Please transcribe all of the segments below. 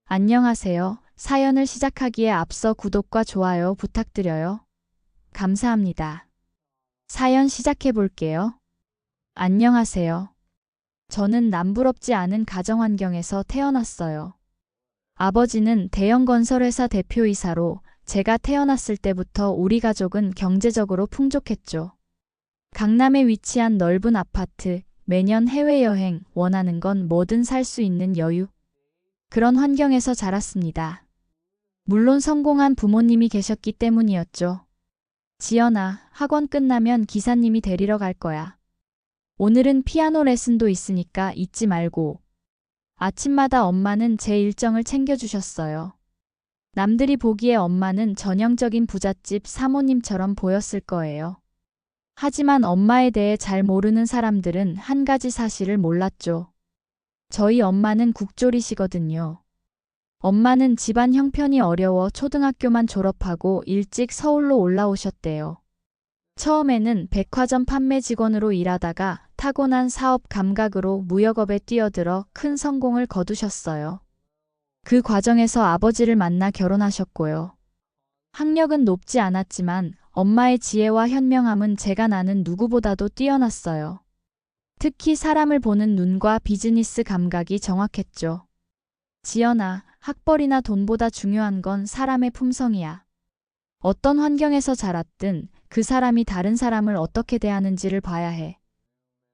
안녕하세요. 사연을 시작하기에 앞서 구독과 좋아요 부탁드려요. 감사합니다. 사연 시작해 볼게요. 안녕하세요. 저는 남부럽지 않은 가정 환경에서 태어났어요. 아버지는 대형 건설회사 대표이사로 제가 태어났을 때부터 우리 가족은 경제적으로 풍족했죠. 강남에 위치한 넓은 아파트, 매년 해외여행, 원하는 건 뭐든 살 수 있는 여유. 그런 환경에서 자랐습니다. 물론 성공한 부모님이 계셨기 때문이었죠. 지연아, 학원 끝나면 기사님이 데리러 갈 거야. 오늘은 피아노 레슨도 있으니까 잊지 말고. 아침마다 엄마는 제 일정을 챙겨주셨어요. 남들이 보기에 엄마는 전형적인 부잣집 사모님처럼 보였을 거예요. 하지만 엄마에 대해 잘 모르는 사람들은 한 가지 사실을 몰랐죠. 저희 엄마는 국졸이시거든요. 엄마는 집안 형편이 어려워 초등학교만 졸업하고 일찍 서울로 올라오셨대요. 처음에는 백화점 판매 직원으로 일하다가 타고난 사업 감각으로 무역업에 뛰어들어 큰 성공을 거두셨어요. 그 과정에서 아버지를 만나 결혼하셨고요. 학력은 높지 않았지만 엄마의 지혜와 현명함은 제가 나는 누구보다도 뛰어났어요. 특히 사람을 보는 눈과 비즈니스 감각이 정확했죠. 지연아, 학벌이나 돈보다 중요한 건 사람의 품성이야. 어떤 환경에서 자랐든 그 사람이 다른 사람을 어떻게 대하는지를 봐야 해.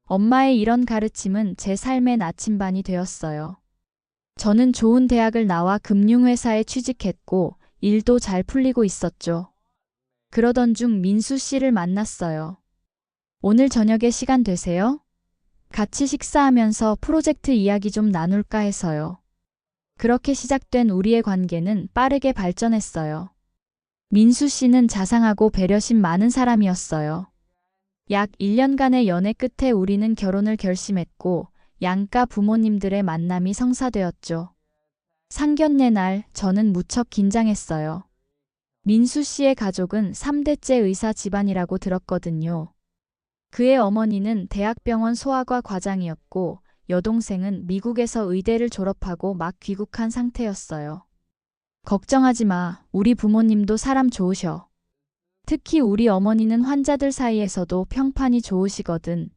엄마의 이런 가르침은 제 삶의 나침반이 되었어요. 저는 좋은 대학을 나와 금융회사에 취직했고 일도 잘 풀리고 있었죠. 그러던 중 민수 씨를 만났어요. 오늘 저녁에 시간 되세요? 같이 식사하면서 프로젝트 이야기 좀 나눌까 해서요. 그렇게 시작된 우리의 관계는 빠르게 발전했어요. 민수 씨는 자상하고 배려심 많은 사람이었어요. 약 1년간의 연애 끝에 우리는 결혼을 결심했고 양가 부모님들의 만남이 성사되었죠. 상견례 날 저는 무척 긴장했어요. 민수 씨의 가족은 3대째 의사 집안이라고 들었거든요. 그의 어머니는 대학병원 소아과 과장이었고 여동생은 미국에서 의대를 졸업하고 막 귀국한 상태였어요. 걱정하지 마. 우리 부모님도 사람 좋으셔. 특히 우리 어머니는 환자들 사이에서도 평판이 좋으시거든.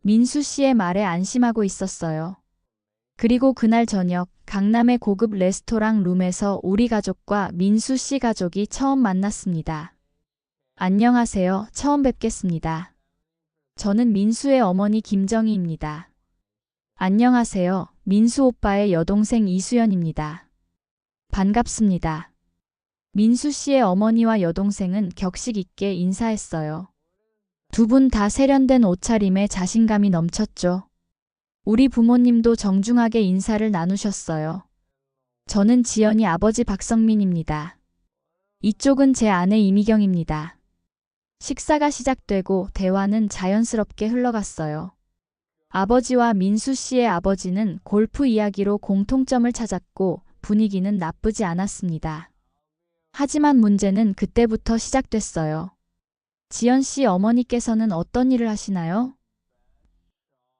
민수 씨의 말에 안심하고 있었어요. 그리고 그날 저녁 강남의 고급 레스토랑 룸에서 우리 가족과 민수 씨 가족이 처음 만났습니다. 안녕하세요. 처음 뵙겠습니다. 저는 민수의 어머니 김정희입니다. 안녕하세요. 민수 오빠의 여동생 이수연입니다. 반갑습니다. 민수 씨의 어머니와 여동생은 격식 있게 인사했어요. 두 분 다 세련된 옷차림에 자신감이 넘쳤죠. 우리 부모님도 정중하게 인사를 나누셨어요. 저는 지연이 아버지 박성민입니다. 이쪽은 제 아내 이미경입니다. 식사가 시작되고 대화는 자연스럽게 흘러갔어요. 아버지와 민수 씨의 아버지는 골프 이야기로 공통점을 찾았고 분위기는 나쁘지 않았습니다. 하지만 문제는 그때부터 시작됐어요. 지연 씨 어머니께서는 어떤 일을 하시나요?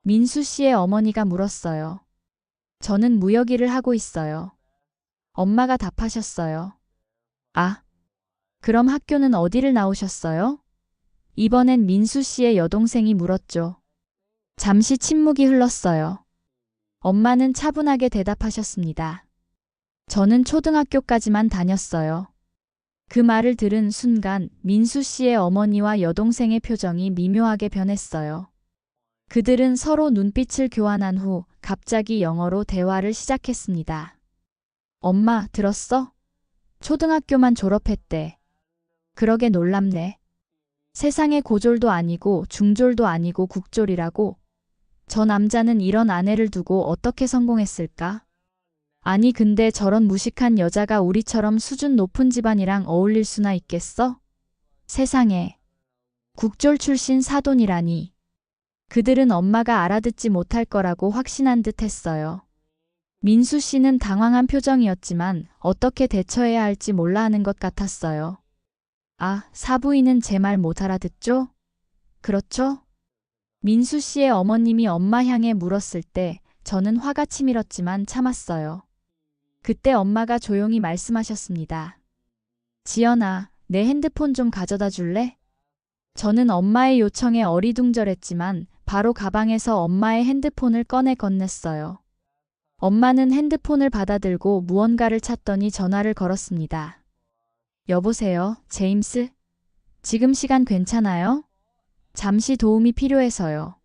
민수 씨의 어머니가 물었어요. 저는 무역 일을 하고 있어요. 엄마가 답하셨어요. 아, 그럼 학교는 어디를 나오셨어요? 이번엔 민수 씨의 여동생이 물었죠. 잠시 침묵이 흘렀어요. 엄마는 차분하게 대답하셨습니다. 저는 초등학교까지만 다녔어요. 그 말을 들은 순간 민수 씨의 어머니와 여동생의 표정이 미묘하게 변했어요. 그들은 서로 눈빛을 교환한 후 갑자기 영어로 대화를 시작했습니다. 엄마, 들었어? 초등학교만 졸업했대. 그러게 놀랍네. 세상에 고졸도 아니고 중졸도 아니고 국졸이라고. 저 남자는 이런 아내를 두고 어떻게 성공했을까? 아니 근데 저런 무식한 여자가 우리처럼 수준 높은 집안이랑 어울릴 수나 있겠어? 세상에. 국졸 출신 사돈이라니. 그들은 엄마가 알아듣지 못할 거라고 확신한 듯 했어요. 민수 씨는 당황한 표정이었지만 어떻게 대처해야 할지 몰라 하는 것 같았어요. 아, 사부인은 제 말 못 알아듣죠? 그렇죠? 민수 씨의 어머님이 엄마 향해 물었을 때 저는 화가 치밀었지만 참았어요. 그때 엄마가 조용히 말씀하셨습니다. 지연아, 내 핸드폰 좀 가져다 줄래? 저는 엄마의 요청에 어리둥절했지만 바로 가방에서 엄마의 핸드폰을 꺼내 건넸어요. 엄마는 핸드폰을 받아들고 무언가를 찾더니 전화를 걸었습니다. 여보세요, 제임스? 지금 시간 괜찮아요? 잠시 도움이 필요해서요.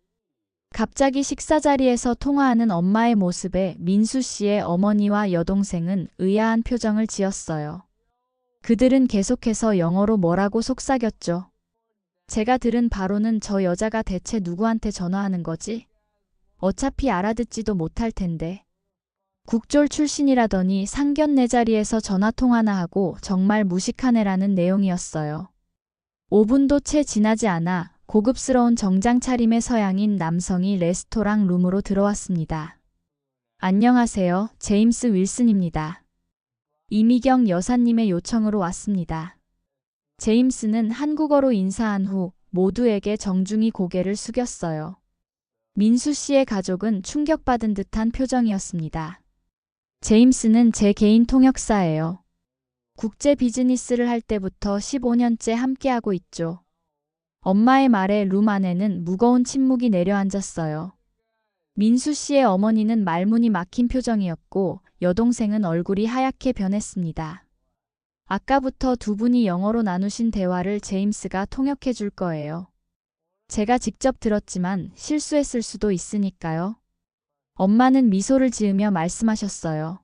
갑자기 식사 자리에서 통화하는 엄마의 모습에 민수 씨의 어머니와 여동생은 의아한 표정을 지었어요. 그들은 계속해서 영어로 뭐라고 속삭였죠. 제가 들은 바로는 저 여자가 대체 누구한테 전화하는 거지? 어차피 알아듣지도 못할 텐데. 국졸 출신이라더니 상견례 자리에서 전화통화나 하고 정말 무식한 애라는 내용이었어요. 5분도 채 지나지 않아 고급스러운 정장 차림의 서양인 남성이 레스토랑 룸으로 들어왔습니다. 안녕하세요. 제임스 윌슨입니다. 이미경 여사님의 요청으로 왔습니다. 제임스는 한국어로 인사한 후 모두에게 정중히 고개를 숙였어요. 민수 씨의 가족은 충격받은 듯한 표정이었습니다. 제임스는 제 개인 통역사예요. 국제 비즈니스를 할 때부터 15년째 함께하고 있죠. 엄마의 말에 룸 안에는 무거운 침묵이 내려앉았어요. 민수 씨의 어머니는 말문이 막힌 표정이었고 여동생은 얼굴이 하얗게 변했습니다. 아까부터 두 분이 영어로 나누신 대화를 제임스가 통역해 줄 거예요. 제가 직접 들었지만 실수했을 수도 있으니까요. 엄마는 미소를 지으며 말씀하셨어요.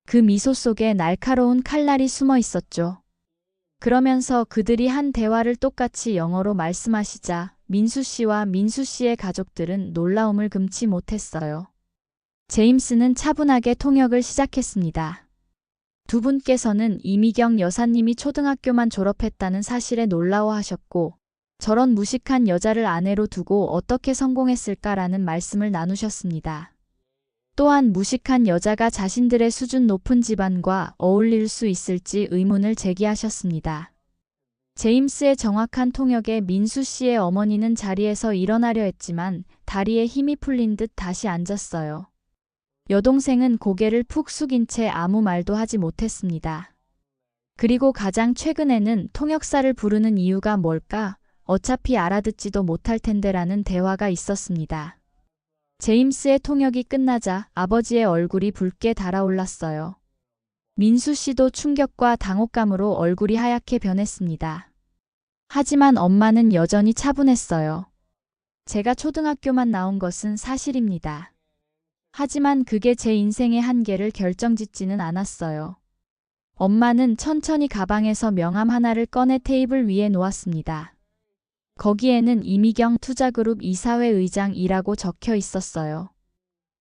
그 미소 속에 날카로운 칼날이 숨어 있었죠. 그러면서 그들이 한 대화를 똑같이 영어로 말씀하시자 민수 씨와 민수 씨의 가족들은 놀라움을 금치 못했어요. 제임스는 차분하게 통역을 시작했습니다. 두 분께서는 이미경 여사님이 초등학교만 졸업했다는 사실에 놀라워하셨고 저런 무식한 여자를 아내로 두고 어떻게 성공했을까라는 말씀을 나누셨습니다. 또한 무식한 여자가 자신들의 수준 높은 집안과 어울릴 수 있을지 의문을 제기하셨습니다. 제임스의 정확한 통역에 민수 씨의 어머니는 자리에서 일어나려 했지만 다리에 힘이 풀린 듯 다시 앉았어요. 여동생은 고개를 푹 숙인 채 아무 말도 하지 못했습니다. 그리고 가장 최근에는 통역사를 부르는 이유가 뭘까? 어차피 알아듣지도 못할 텐데라는 대화가 있었습니다. 제임스의 통역이 끝나자 아버지의 얼굴이 붉게 달아올랐어요. 민수 씨도 충격과 당혹감으로 얼굴이 하얗게 변했습니다. 하지만 엄마는 여전히 차분했어요. 제가 초등학교만 나온 것은 사실입니다. 하지만 그게 제 인생의 한계를 결정짓지는 않았어요. 엄마는 천천히 가방에서 명함 하나를 꺼내 테이블 위에 놓았습니다. 거기에는 이미경 투자그룹 이사회 의장이라고 적혀 있었어요.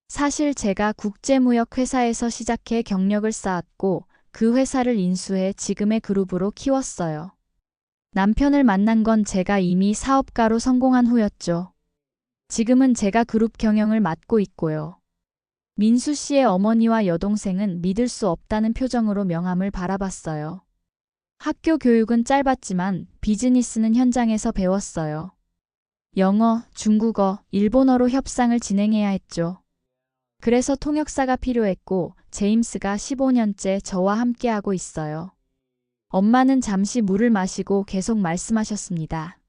사실 제가 국제무역회사에서 시작해 경력을 쌓았고 그 회사를 인수해 지금의 그룹으로 키웠어요. 남편을 만난 건 제가 이미 사업가로 성공한 후였죠. 지금은 제가 그룹 경영을 맡고 있고요. 민수 씨의 어머니와 여동생은 믿을 수 없다는 표정으로 명함을 바라봤어요. 학교 교육은 짧았지만 비즈니스는 현장에서 배웠어요. 영어, 중국어, 일본어로 협상을 진행해야 했죠. 그래서 통역사가 필요했고 제임스가 15년째 저와 함께하고 있어요. 엄마는 잠시 물을 마시고 계속 말씀하셨습니다.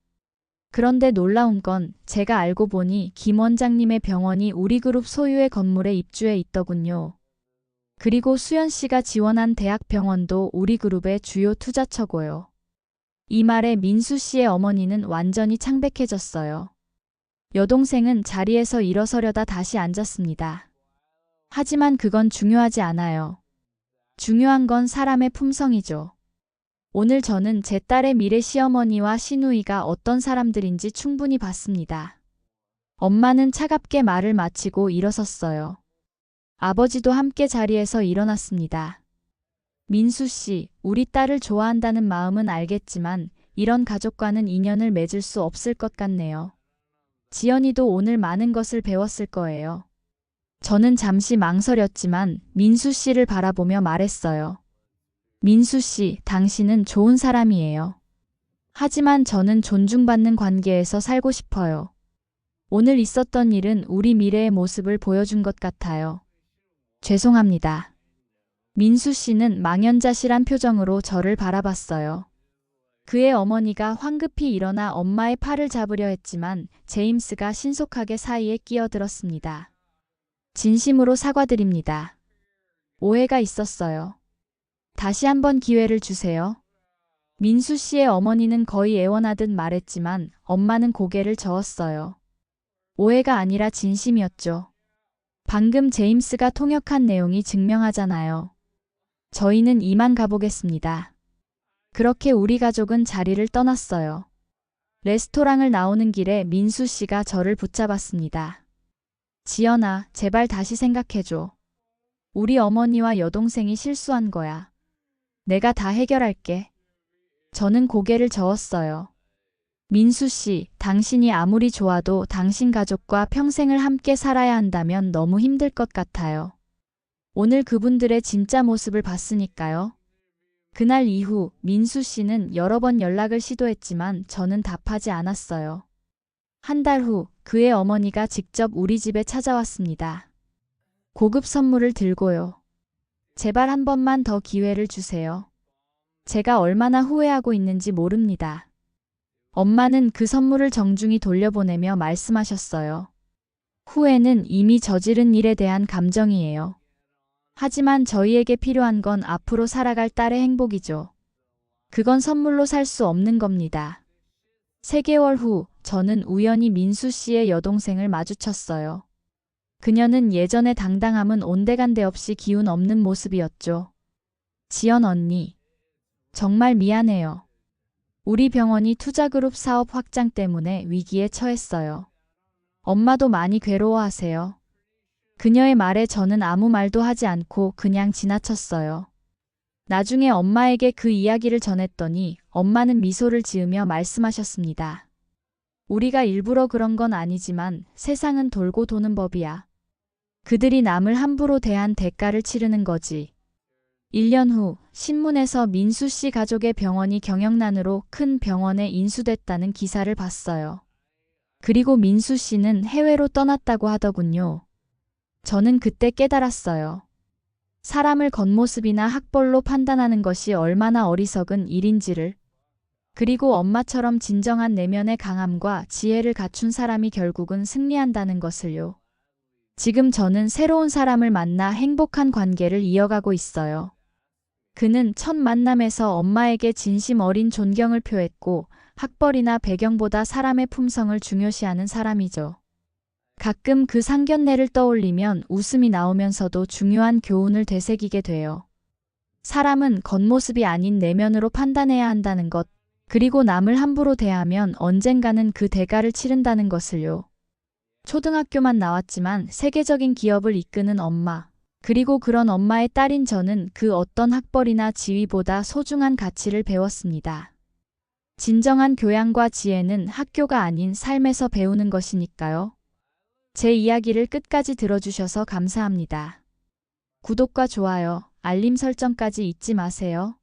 그런데 놀라운 건 제가 알고 보니 김 원장님의 병원이 우리 그룹 소유의 건물에 입주해 있더군요. 그리고 수연 씨가 지원한 대학병원도 우리 그룹의 주요 투자처고요. 이 말에 민수 씨의 어머니는 완전히 창백해졌어요. 여동생은 자리에서 일어서려다 다시 앉았습니다. 하지만 그건 중요하지 않아요. 중요한 건 사람의 품성이죠. 오늘 저는 제 딸의 미래 시어머니와 시누이가 어떤 사람들인지 충분히 봤습니다. 엄마는 차갑게 말을 마치고 일어섰어요. 아버지도 함께 자리에서 일어났습니다. 민수 씨, 우리 딸을 좋아한다는 마음은 알겠지만 이런 가족과는 인연을 맺을 수 없을 것 같네요. 지연이도 오늘 많은 것을 배웠을 거예요. 저는 잠시 망설였지만 민수 씨를 바라보며 말했어요. 민수 씨, 당신은 좋은 사람이에요. 하지만 저는 존중받는 관계에서 살고 싶어요. 오늘 있었던 일은 우리 미래의 모습을 보여준 것 같아요. 죄송합니다. 민수 씨는 망연자실한 표정으로 저를 바라봤어요. 그의 어머니가 황급히 일어나 엄마의 팔을 잡으려 했지만 제임스가 신속하게 사이에 끼어들었습니다. 진심으로 사과드립니다. 오해가 있었어요. 다시 한번 기회를 주세요. 민수 씨의 어머니는 거의 애원하듯 말했지만 엄마는 고개를 저었어요. 오해가 아니라 진심이었죠. 방금 제임스가 통역한 내용이 증명하잖아요. 저희는 이만 가보겠습니다. 그렇게 우리 가족은 자리를 떠났어요. 레스토랑을 나오는 길에 민수 씨가 저를 붙잡았습니다. 지연아, 제발 다시 생각해줘. 우리 어머니와 여동생이 실수한 거야. 내가 다 해결할게. 저는 고개를 저었어요. 민수 씨, 당신이 아무리 좋아도 당신 가족과 평생을 함께 살아야 한다면 너무 힘들 것 같아요. 오늘 그분들의 진짜 모습을 봤으니까요. 그날 이후 민수 씨는 여러 번 연락을 시도했지만 저는 답하지 않았어요. 한 달 후 그의 어머니가 직접 우리 집에 찾아왔습니다. 고급 선물을 들고요. 제발 한 번만 더 기회를 주세요. 제가 얼마나 후회하고 있는지 모릅니다. 엄마는 그 선물을 정중히 돌려보내며 말씀하셨어요. 후회는 이미 저지른 일에 대한 감정이에요. 하지만 저희에게 필요한 건 앞으로 살아갈 딸의 행복이죠. 그건 선물로 살 수 없는 겁니다. 3개월 후 저는 우연히 민수 씨의 여동생을 마주쳤어요. 그녀는 예전의 당당함은 온데간데 없이 기운 없는 모습이었죠. 지연 언니. 정말 미안해요. 우리 병원이 투자그룹 사업 확장 때문에 위기에 처했어요. 엄마도 많이 괴로워하세요. 그녀의 말에 저는 아무 말도 하지 않고 그냥 지나쳤어요. 나중에 엄마에게 그 이야기를 전했더니 엄마는 미소를 지으며 말씀하셨습니다. 우리가 일부러 그런 건 아니지만 세상은 돌고 도는 법이야. 그들이 남을 함부로 대한 대가를 치르는 거지. 1년 후 신문에서 민수 씨 가족의 병원이 경영난으로 큰 병원에 인수됐다는 기사를 봤어요. 그리고 민수 씨는 해외로 떠났다고 하더군요. 저는 그때 깨달았어요. 사람을 겉모습이나 학벌로 판단하는 것이 얼마나 어리석은 일인지를. 그리고 엄마처럼 진정한 내면의 강함과 지혜를 갖춘 사람이 결국은 승리한다는 것을요. 지금 저는 새로운 사람을 만나 행복한 관계를 이어가고 있어요. 그는 첫 만남에서 엄마에게 진심 어린 존경을 표했고 학벌이나 배경보다 사람의 품성을 중요시하는 사람이죠. 가끔 그 상견례를 떠올리면 웃음이 나오면서도 중요한 교훈을 되새기게 돼요. 사람은 겉모습이 아닌 내면으로 판단해야 한다는 것, 그리고 남을 함부로 대하면 언젠가는 그 대가를 치른다는 것을요. 초등학교만 나왔지만 세계적인 기업을 이끄는 엄마, 그리고 그런 엄마의 딸인 저는 그 어떤 학벌이나 지위보다 소중한 가치를 배웠습니다. 진정한 교양과 지혜는 학교가 아닌 삶에서 배우는 것이니까요. 제 이야기를 끝까지 들어주셔서 감사합니다. 구독과 좋아요, 알림 설정까지 잊지 마세요.